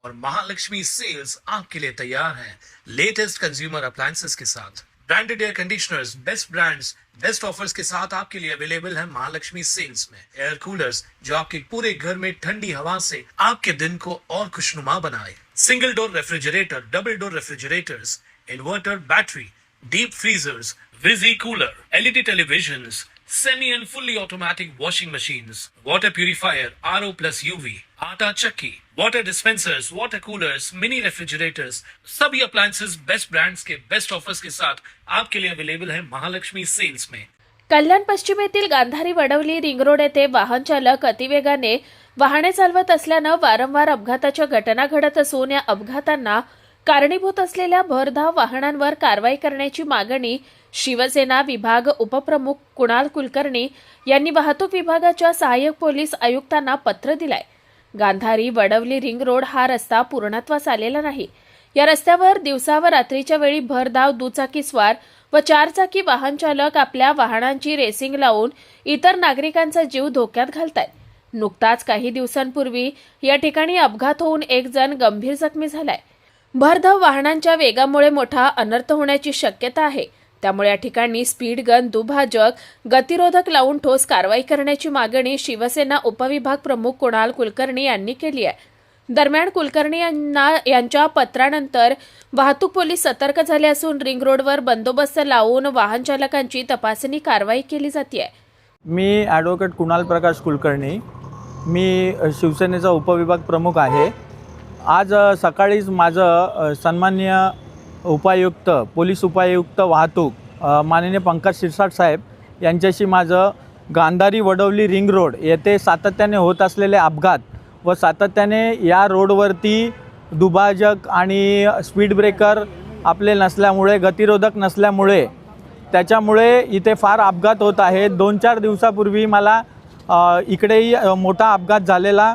और महालक्ष्मी सेल्स आपके लिए तैयार है लेटेस्ट कंज्यूमर अप्लायंसेस के साथ। Branded air conditioners, best brands, best offers के साथ आपके लिए अवेलेबल है महालक्ष्मी सेल्स में। एयर कूलर्स जो आपके पूरे घर में ठंडी हवा से आपके दिन को और खुशनुमा बनाए। Single door refrigerator, double door refrigerators, inverter battery, deep freezers, विजी cooler, LED televisions, semi and fully automatic washing machines, water purifier, RO plus UV, आटा चक्की, water dispensers, water coolers, mini refrigerators, सभी appliances बेस्ट ब्रांड्स के best offers के साथ आपके लिए available है Mahalakshmi sales में। कल्याण पश्चिमेतील Gandhari Wadavali ring road येथे वाहन चालक अतिवेगाने वाहने चालवत असल्यानं वारंवार अपघाताच्या घटना घडत असून या अपघातांना कारणीभूत असलेल्या भरधाव वाहनांवर कारवाई करण्याची मागणी शिवसेना विभाग उपप्रमुख कुणाल कुलकर्णी यांनी वाहतूक विभागाच्या सहाय्यक पोलीस आयुक्तांना पत्र दिलंय। गांधारी वडवली रिंग रोड हा रस्ता पूर्णत्वास आलेला नाही। या रस्त्यावर दिवसा व रात्रीच्या वेळी भरधाव दुचाकीस्वार व चारचाकी वाहन चालक आपल्या वाहनांची रेसिंग लावून इतर नागरिकांचा जीव धोक्यात घालतायत। नुकताच काही दिवसांपूर्वी या ठिकाणी अपघात होऊन एक जण गंभीर जखमी झालाय। भरधाव वाहनांच्या वेगामुळे मोठा अनर्थ होण्याची शक्यता आहे। त्यामुळे या ठिकाणी स्पीड गन, दुभाजक, गतिरोधक लावून ठोस कारवाई करण्याची मागणी शिवसेना उपविभाग प्रमुख कुणाल कुलकर्णी यांनी केली आहे। दरम्यान कुलकर्णी यांच्या पत्रानंतर वाहतूक पोलीस सतर्क झाले असून रिंग रोडवर बंदोबस्त लावून वाहन चालकांची तपासणी कारवाई केली जाते। मी ॲडव्होकेट कुणाल प्रकाश कुलकर्णी, मी शिवसेनेचा उपविभाग प्रमुख आहे। आज सकाळीच माझं सन्माननीय उपायुक्त, पोलीस उपायुक्त वाहतूक माननीय पंकज शिरसाट साहेब यांच्याशी माझं गांधारी वडवली रिंग रोड येथे सातत्याने होत असलेले अपघात व सातत्याने या रोडवरती दुभाजक आणि स्पीड ब्रेकर आपले नसल्यामुळे, गतिरोधक नसल्यामुळे त्याच्यामुळे इथे फार अपघात होत आहेत। 2-4 दिवसापूर्वी मला इकडेही मोठा अपघात झालेला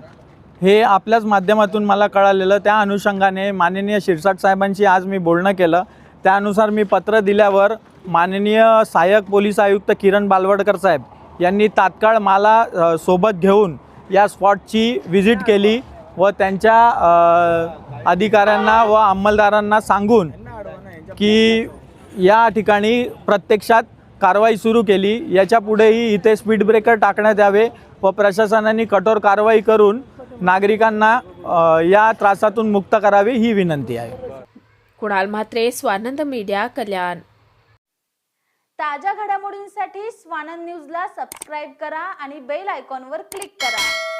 हे आपल्याच माध्यमातून मला कळालेलं। त्या अनुषंगाने माननीय शिरसाट साहेबांशी आज मी बोलणं केलं। त्यानुसार मी पत्र दिल्यावर माननीय सहाय्यक पोलीस आयुक्त किरण बालवडकर साहेब यांनी तात्काळ मला सोबत घेऊन या स्पॉटची व्हिजिट केली व त्यांच्या अधिकाऱ्यांना व अंमलदारांना सांगून की या ठिकाणी प्रत्यक्षात कारवाई सुरू केली। याच्यापुढेही इथे स्पीड ब्रेकर टाकण्यात यावे व प्रशासनाने कठोर कारवाई करून नागरिकांना या त्रासातून मुक्त करावे ही विनंती आहे। कुणाल म्हात्रे, स्वानंद मीडिया, कल्याण। ताज्या घडामोडींसाठी स्वानंद न्यूजला सबस्क्राइब करा आणि बेल आयकॉनवर क्लिक करा।